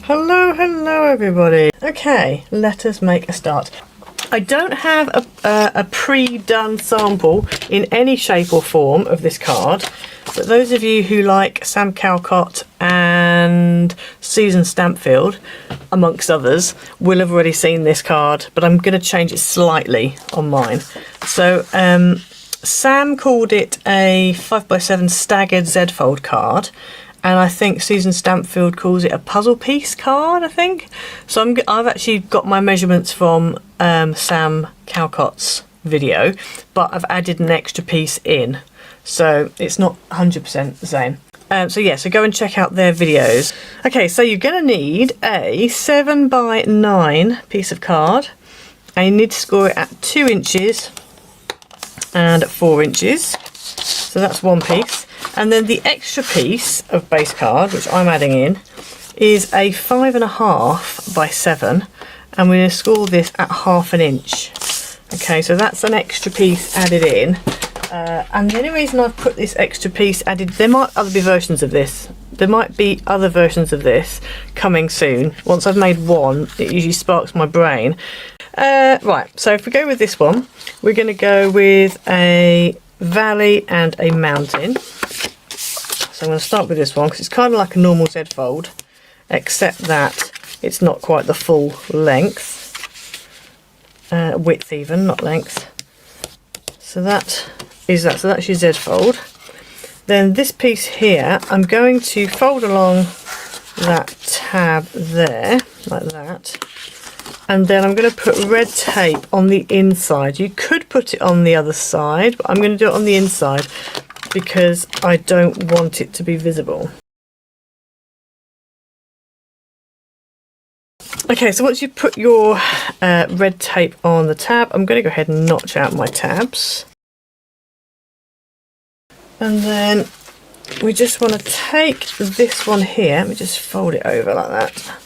Hello everybody. Okay, let us make a start. I don't have a pre-done sample in any shape or form of this card, but those of you who like Sam Callcott and Susan Stampfield, amongst others, will have already seen this card, but I'm going to change it slightly on mine. So Sam called it a 5x7 staggered Z-fold card, and I think Susan Stampfield calls it a puzzle piece card, I think. So I've actually got my measurements from Sam Callcott's video, but I've added an extra piece in. So it's not 100% the same. So go and check out their videos. Okay, so you're going to need a 7x9 piece of card, and you need to score it at 2 inches and 4 inches. So that's one piece. And then the extra piece of base card, which I'm adding in, is a 5.5 by 7, and we're going to score this at 1/2 inch. Okay, so that's an extra piece added in. And the only reason I've put this extra piece added, there might be versions of this. There might be other versions of this coming soon. Once I've made one, it usually sparks my brain. Right, so if we go with this one, we're going to go with a valley and a mountain. So I'm going to start with this one because it's kind of like a normal Z fold, except that it's not quite the full length, width even, not length. So that is that. So that's your Z fold. Then this piece here, I'm going to fold along that tab there, like that. And then I'm going to put red tape on the inside. You could put it on the other side, but I'm going to do it on the inside because I don't want it to be visible. Okay, so once you put your red tape on the tab, I'm going to go ahead and notch out my tabs. And then we just want to take this one here, let me just fold it over like that.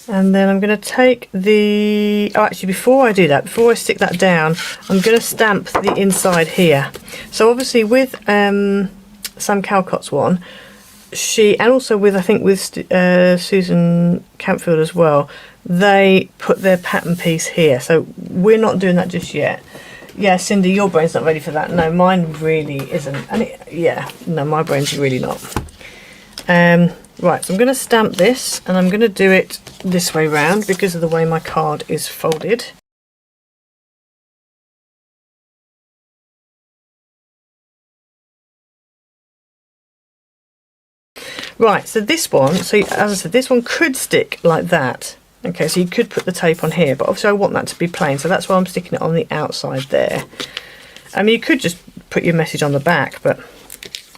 And then I'm going to take the, actually before I do that, before I stick that down, I'm going to stamp the inside here. So obviously with Sam Callcott's one, and also with, I think with Susan Campfield as well, they put their pattern piece here. So we're not doing that just yet. Yeah, Cindy, your brain's not ready for that. No, mine really isn't. And my brain's really not. Right, so I'm going to stamp this, and I'm going to do it this way round because of the way my card is folded. Right, so this one, so as I said, this one could stick like that. Okay, so you could put the tape on here, but obviously I want that to be plain, so that's why I'm sticking it on the outside there. I mean, you could just put your message on the back, but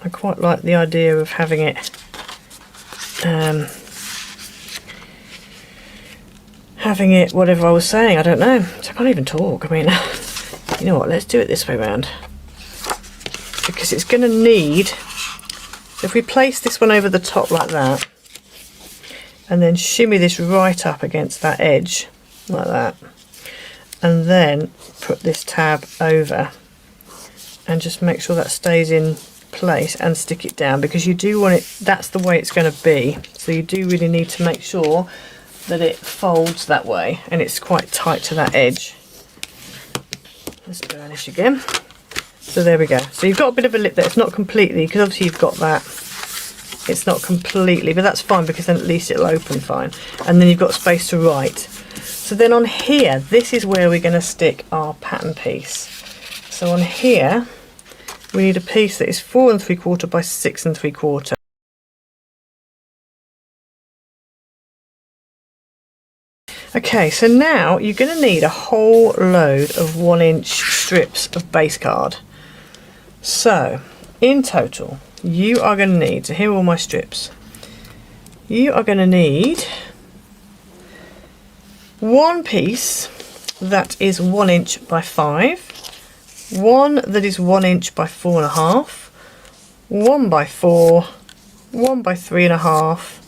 I quite like the idea of having it whatever I was saying, I don't know, so I can't even talk. I mean, you know what, let's do it this way round, because it's going to need, if we place this one over the top like that, and then shimmy this right up against that edge, like that, and then put this tab over, and just make sure that stays in place and stick it down, because you do want it, that's the way it's going to be, so you do really need to make sure that it folds that way and it's quite tight to that edge. Let's burnish again. So there we go, so you've got a bit of a lip there, it's not completely, because obviously you've got that, it's not completely, but that's fine because then at least it'll open fine, and then you've got space to write. So then on here, this is where we're going to stick our pattern piece. So on here we need a piece that is 4 3/4 by 6 3/4. Okay, so now you're going to need a whole load of 1-inch strips of base card. So in total you are going to need, so here are all my strips, you are going to need one piece that is 1 inch by 5, one that is 1 inch by 4.5, 1 by 4, 1 by 3.5,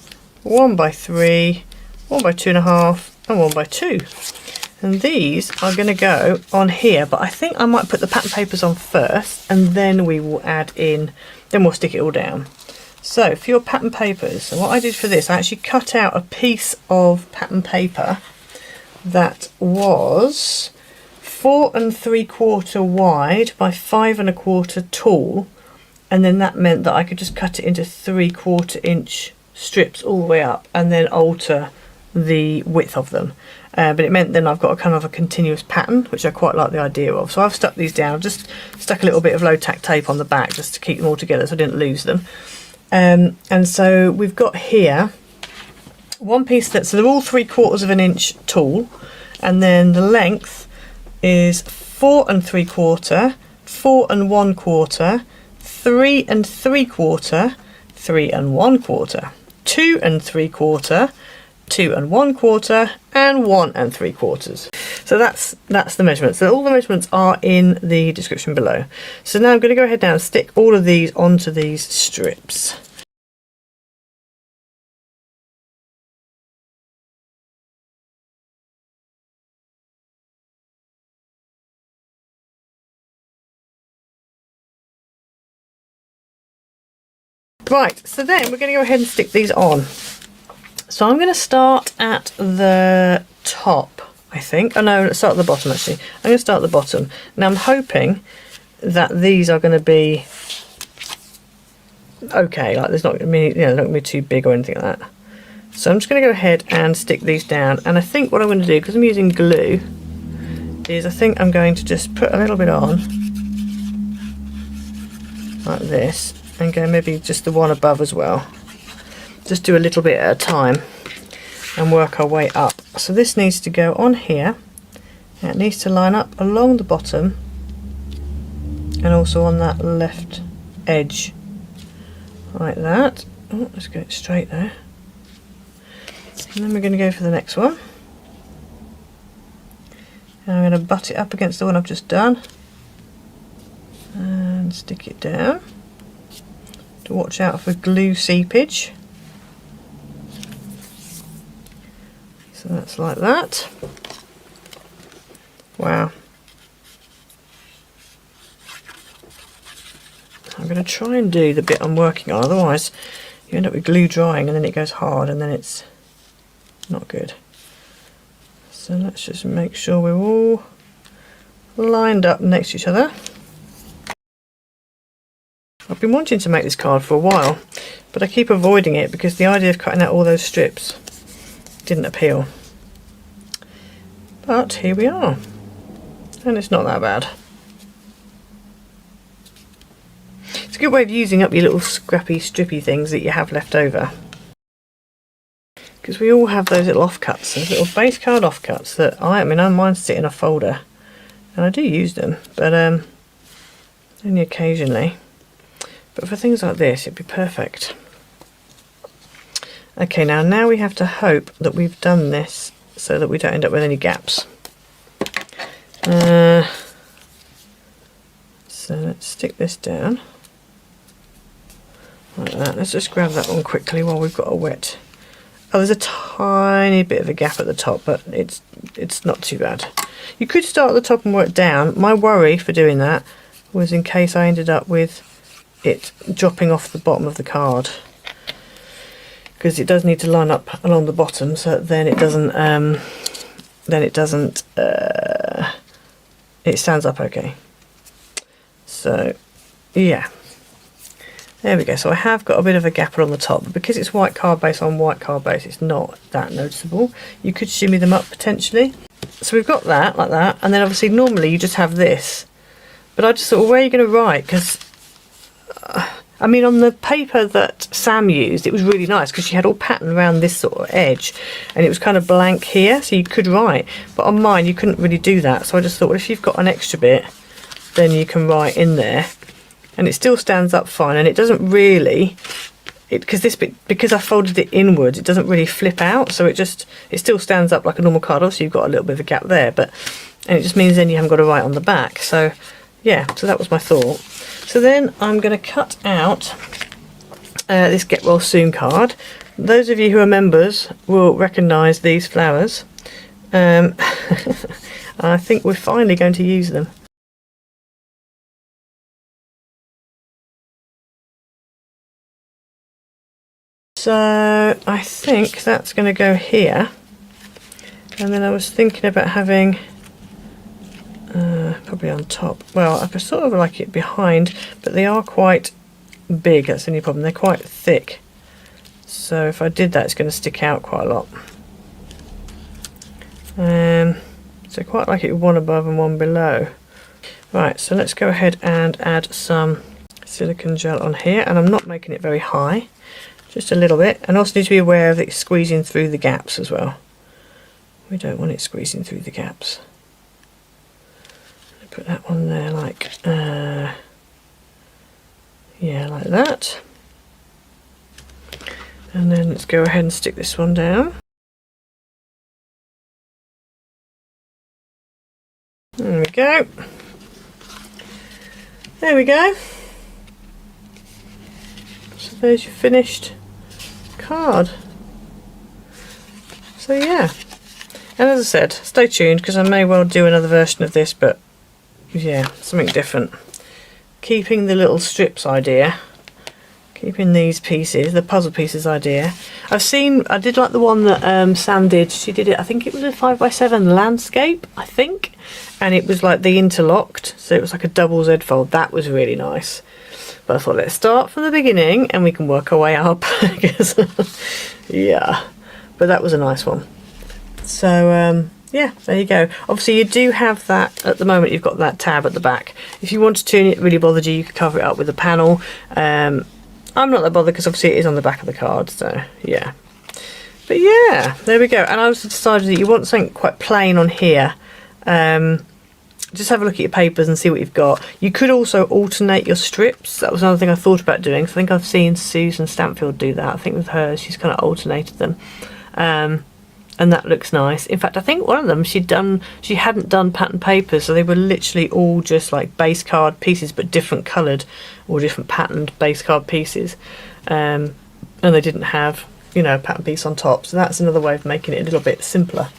1 by 3, 1 by 2.5, and 1 by 2. And these are going to go on here, but I think I might put the pattern papers on first, and then we will add in, then we'll stick it all down. So for your pattern papers, so what I did for this, I actually cut out a piece of pattern paper that was 4 3/4 wide by 5 1/4 tall, and then that meant that I could just cut it into 3/4 inch strips all the way up and then alter the width of them. But it meant then I've got a kind of a continuous pattern, which I quite like the idea of. So I've stuck these down. I've just stuck a little bit of low tack tape on the back just to keep them all together so I didn't lose them. And so we've got here one piece so they're all 3/4 of an inch tall, and then the length is 4 3/4, 4 1/4, 3 3/4, 3 1/4, 2 3/4, 2 1/4, and 1 3/4. So that's the measurements. So all the measurements are in the description below. So now I'm going to go ahead now and stick all of these onto these strips. Right, so then we're going to go ahead and stick these on. So I'm going to start at the top, I think. Oh no, let's start at the bottom actually. I'm going to start at the bottom. Now I'm hoping that these are going to be okay, like there's not going to be, they're not going to be too big or anything like that. So I'm just going to go ahead and stick these down, and I think what I'm going to do, because I'm using glue, is I think I'm going to just put a little bit on, like this, and go maybe just the one above as well. Just do a little bit at a time and work our way up. So this needs to go on here, and it needs to line up along the bottom and also on that left edge, like that. Oh, let's get it straight there. And then we're going to go for the next one. And I'm going to butt it up against the one I've just done and stick it down. To watch out for glue seepage. So that's like that. Wow. I'm going to try and do the bit I'm working on, otherwise you end up with glue drying and then it goes hard and then it's not good. So let's just make sure we're all lined up next to each other. I've been wanting to make this card for a while, but I keep avoiding it because the idea of cutting out all those strips didn't appeal. But here we are, and it's not that bad. It's a good way of using up your little scrappy strippy things that you have left over, because we all have those little offcuts, those little base card offcuts that I mean mine sit in a folder and I do use them, but only occasionally. But for things like this it'd be perfect. Okay, now we have to hope that we've done this so that we don't end up with any gaps. So let's stick this down like that. Let's just grab that one quickly while we've got a wet. Oh, there's a tiny bit of a gap at the top, but it's not too bad. You could start at the top and work down. My worry for doing that was in case I ended up with it dropping off the bottom of the card, because it does need to line up along the bottom so that then it doesn't it stands up okay. So yeah, there we go. So I have got a bit of a gap along the top, but because it's white card base on white card base, it's not that noticeable. You could shimmy them up potentially. So we've got that like that, and then obviously normally you just have this, but I just thought, well, where are you going to write? Because I mean, on the paper that Sam used, it was really nice because she had all pattern around this sort of edge and it was kind of blank here, so you could write. But on mine, you couldn't really do that. So I just thought, well, if you've got an extra bit, then you can write in there. And it still stands up fine, and it doesn't really, because this bit, because I folded it inwards, it doesn't really flip out. So it still stands up like a normal card. Obviously, you've got a little bit of a gap there, and it just means then you haven't got to write on the back. So yeah, so that was my thought. So then I'm going to cut out this Get Well Soon card. Those of you who are members will recognise these flowers. I think we're finally going to use them. So I think that's going to go here, and then I was thinking about having probably on top. Well, I sort of like it behind, but they are quite big. That's the only problem. They're quite thick, so if I did that, it's going to stick out quite a lot. So quite like it one above and one below. Right, so let's go ahead and add some silicone gel on here, and I'm not making it very high, just a little bit, and also need to be aware of it squeezing through the gaps as well. We don't want it squeezing through the gaps. Put that one there like, yeah, like that. And then let's go ahead and stick this one down. There we go. There we go. So there's your finished card. So yeah. And as I said, stay tuned because I may well do another version of this, but yeah, something different. Keeping the little strips idea. Keeping these pieces, the puzzle pieces idea. I did like the one that Sam did. She did it, I think it was a 5x7 landscape, I think. And it was like the interlocked, so it was like a double Z fold. That was really nice. But I thought, let's start from the beginning and we can work our way up. Yeah, but that was a nice one. So yeah, there you go. Obviously you do have that, at the moment you've got that tab at the back. If you wanted to and it really bothered you, you could cover it up with a panel. I'm not that bothered because obviously it is on the back of the card, so yeah. But yeah, there we go. And I also decided that you want something quite plain on here. Just have a look at your papers and see what you've got. You could also alternate your strips. That was another thing I thought about doing. So I think I've seen Susan Stampfield do that. I think with hers, she's kind of alternated them. And that looks nice. In fact, I think one of them she hadn't done pattern papers, so they were literally all just like base card pieces, but different coloured or different patterned base card pieces, and they didn't have, you know, a pattern piece on top. So that's another way of making it a little bit simpler.